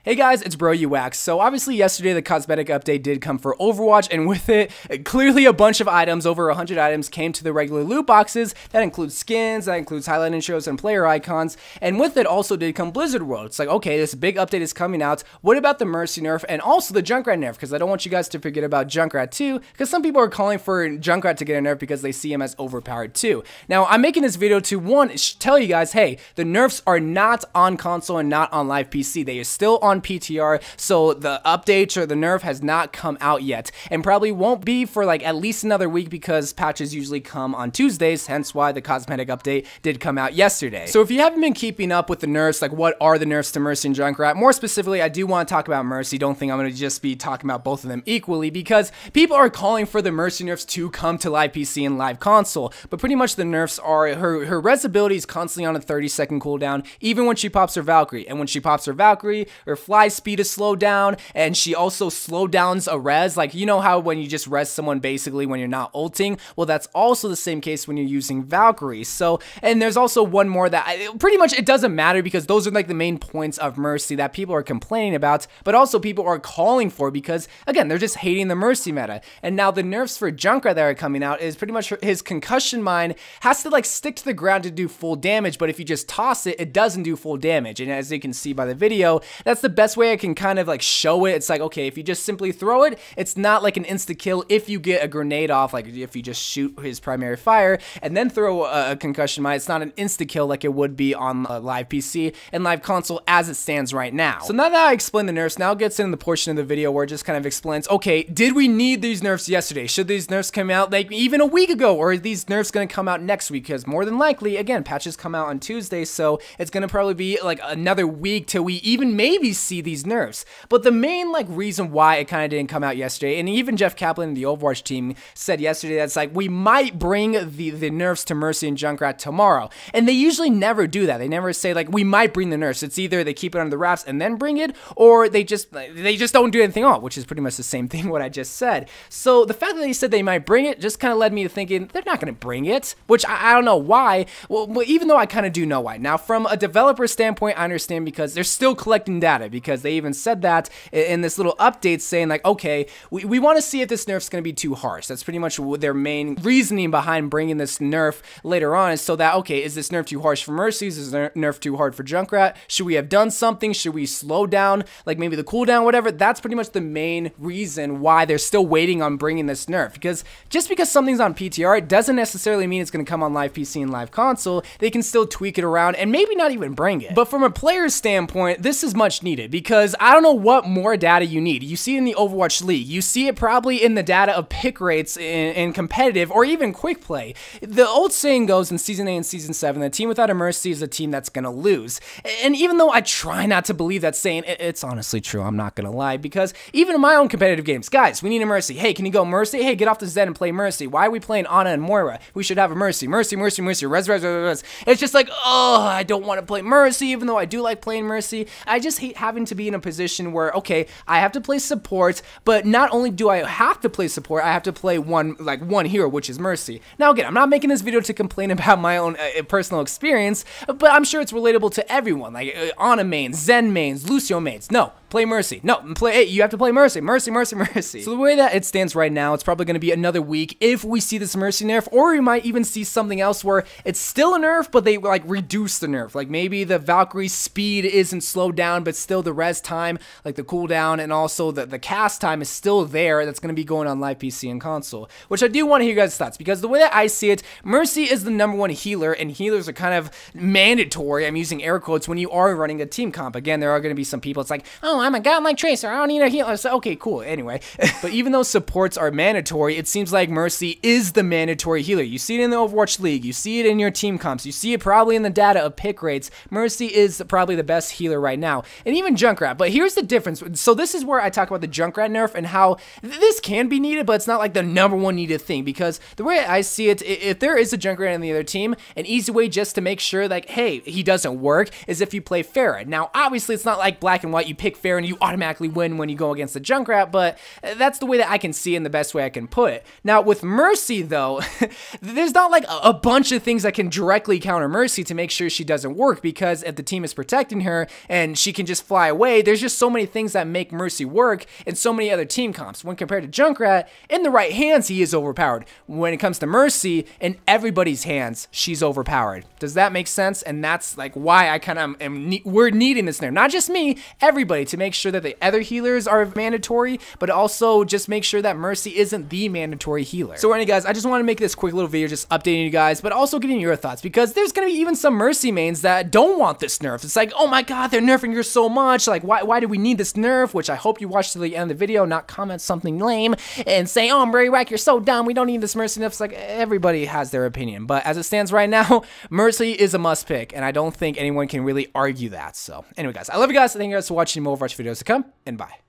Hey guys, it's Bro You Wax. So obviously yesterday the cosmetic update did come for Overwatch, and with it, clearly a bunch of items, over 100 items, came to the regular loot boxes. That includes skins, that includes highlight intros and player icons, and with it also did come Blizzard World. It's like, okay, this big update is coming out. What about the Mercy nerf and also the Junkrat nerf? Because I don't want you guys to forget about Junkrat too, because some people are calling for Junkrat to get a nerf because they see him as overpowered too. Now, I'm making this video to, one, tell you guys, hey, the nerfs are not on console and not on live PC. They are still on PTR, so the update or the nerf has not come out yet, and probably won't be for like at least another week because patches usually come on Tuesdays, hence why the cosmetic update did come out yesterday. So if you haven't been keeping up with the nerfs, like what are the nerfs to Mercy and Junkrat, more specifically, I do want to talk about Mercy. Don't think I'm going to just be talking about both of them equally, because people are calling for the Mercy nerfs to come to live PC and live console, but pretty much the nerfs are her res ability is constantly on a 30-second cooldown, even when she pops her Valkyrie, and when she pops her Valkyrie, her fly speed is slowed down, and she also slow downs a res. Like, you know how when you just res someone basically when you're not ulting? Well, that's also the same case when you're using Valkyrie. So, and there's also one more that pretty much it doesn't matter, because those are like the main points of Mercy that people are complaining about, but also people are calling for, because again, they're just hating the Mercy meta. And now the nerfs for Junkrat that are coming out is pretty much his concussion mine has to like stick to the ground to do full damage, but if you just toss it, it doesn't do full damage. And as you can see by the video, that's the best way I can kind of like show it. It's like, okay, if you just simply throw it, it's not like an insta kill if you get a grenade off, like if you just shoot his primary fire and then throw a concussion mine, it's not an insta kill like it would be on a live PC and live console as it stands right now. So now that I explained the nerfs, now it gets into the portion of the video where it just kind of explains, okay, did we need these nerfs yesterday? Should these nerfs come out like even a week ago, or are these nerfs going to come out next week? Because more than likely, again, patches come out on Tuesday, so it's going to probably be like another week till we even maybe see these nerfs. But the main like reason why it kind of didn't come out yesterday, and even Jeff Kaplan and the Overwatch team said yesterday that's like, we might bring the nerfs to Mercy and Junkrat tomorrow, and they usually never do that. They never say like, we might bring the nerfs. It's either they keep it under the wraps and then bring it, or they just don't do anything on, which is pretty much the same thing what I just said. So the fact that they said they might bring it just kind of led me to thinking they're not going to bring it, which I don't know why. Well, even though I kind of do know why. Now, from a developer standpoint, I understand, because they're still collecting data, because they even said that in this little update saying like, okay, we want to see if this nerf's going to be too harsh. That's pretty much their main reasoning behind bringing this nerf later on, is so that, okay, is this nerf too harsh for Mercy? Is this nerf too hard for Junkrat? Should we have done something? Should we slow down, like maybe the cooldown, whatever? That's pretty much the main reason why they're still waiting on bringing this nerf, because just because something's on PTR, it doesn't necessarily mean it's going to come on live PC and live console. They can still tweak it around and maybe not even bring it. But from a player's standpoint, this is much needed, because I don't know what more data you need. You see it in the Overwatch League. You see it probably in the data of pick rates in competitive or even quick play. The old saying goes in Season 8 and Season 7, the team without a Mercy is a team that's going to lose. And even though I try not to believe that saying, it's honestly true. I'm not going to lie, because even in my own competitive games, guys, we need a Mercy. Hey, can you go Mercy? Hey, get off the Zed and play Mercy. Why are we playing Ana and Moira? We should have a Mercy. Mercy, Mercy, Mercy, res. It's just like, oh, I don't want to play Mercy, even though I do like playing Mercy. I just hate having to be in a position where, okay, I have to play support, but not only do I have to play support, I have to play one hero, which is Mercy. Now, again, I'm not making this video to complain about my own personal experience, but I'm sure it's relatable to everyone, like Ana mains, Zen mains, Lucio mains. No, play Mercy. No, hey, you have to play Mercy. Mercy, Mercy, Mercy. So the way that it stands right now, it's probably going to be another week if we see this Mercy nerf, or we might even see something else where it's still a nerf, but they like reduce the nerf. Like maybe the Valkyrie speed isn't slowed down, but still the res time, like the cooldown, and also the cast time is still there. That's going to be going on live PC and console, which I do want to hear you guys' thoughts, because the way that I see it, Mercy is the #1 healer, and healers are kind of mandatory. I'm using air quotes when you are running a team comp. Again, there are going to be some people, it's like, oh, I'm a godlike tracer, I don't need a healer. So, okay, cool. Anyway, but even though supports are mandatory, it seems like Mercy is the mandatory healer. You see it in the Overwatch League, you see it in your team comps, you see it probably in the data of pick rates. Mercy is probably the best healer right now, and even Junkrat. But here's the difference. So this is where I talk about the Junkrat nerf and how this can be needed, but it's not like the #1 needed thing, because the way I see it, if there is a Junkrat on the other team, an easy way just to make sure like, hey, he doesn't work is if you play Pharah. Now, obviously, it's not like black and white. You pick Pharah player and you automatically win when you go against the Junkrat, but that's the way that I can see and the best way I can put it. Now, with Mercy, though, there's not like a bunch of things that can directly counter Mercy to make sure she doesn't work, because if the team is protecting her and she can just fly away, there's just so many things that make Mercy work and so many other team comps. When compared to Junkrat, in the right hands, he is overpowered. When it comes to Mercy, in everybody's hands, she's overpowered. Does that make sense? And that's like why I kind of we're needing this nerf. Not just me, everybody, to make sure that the other healers are mandatory, but also just make sure that Mercy isn't the mandatory healer. So anyway, guys, I just want to make this quick little video just updating you guys, but also getting your thoughts, because there's going to be even some Mercy mains that don't want this nerf. It's like, oh my god, they're nerfing her so much. Like, why do we need this nerf? Which I hope you watch to the end of the video, not comment something lame and say, oh, YOU WACK, you're so dumb. We don't need this Mercy nerf. It's like, everybody has their opinion. But as it stands right now, Mercy is a must pick, and I don't think anyone can really argue that. So anyway, guys, I love you guys. Thank you guys for watching more Overwatch videos to come, and bye.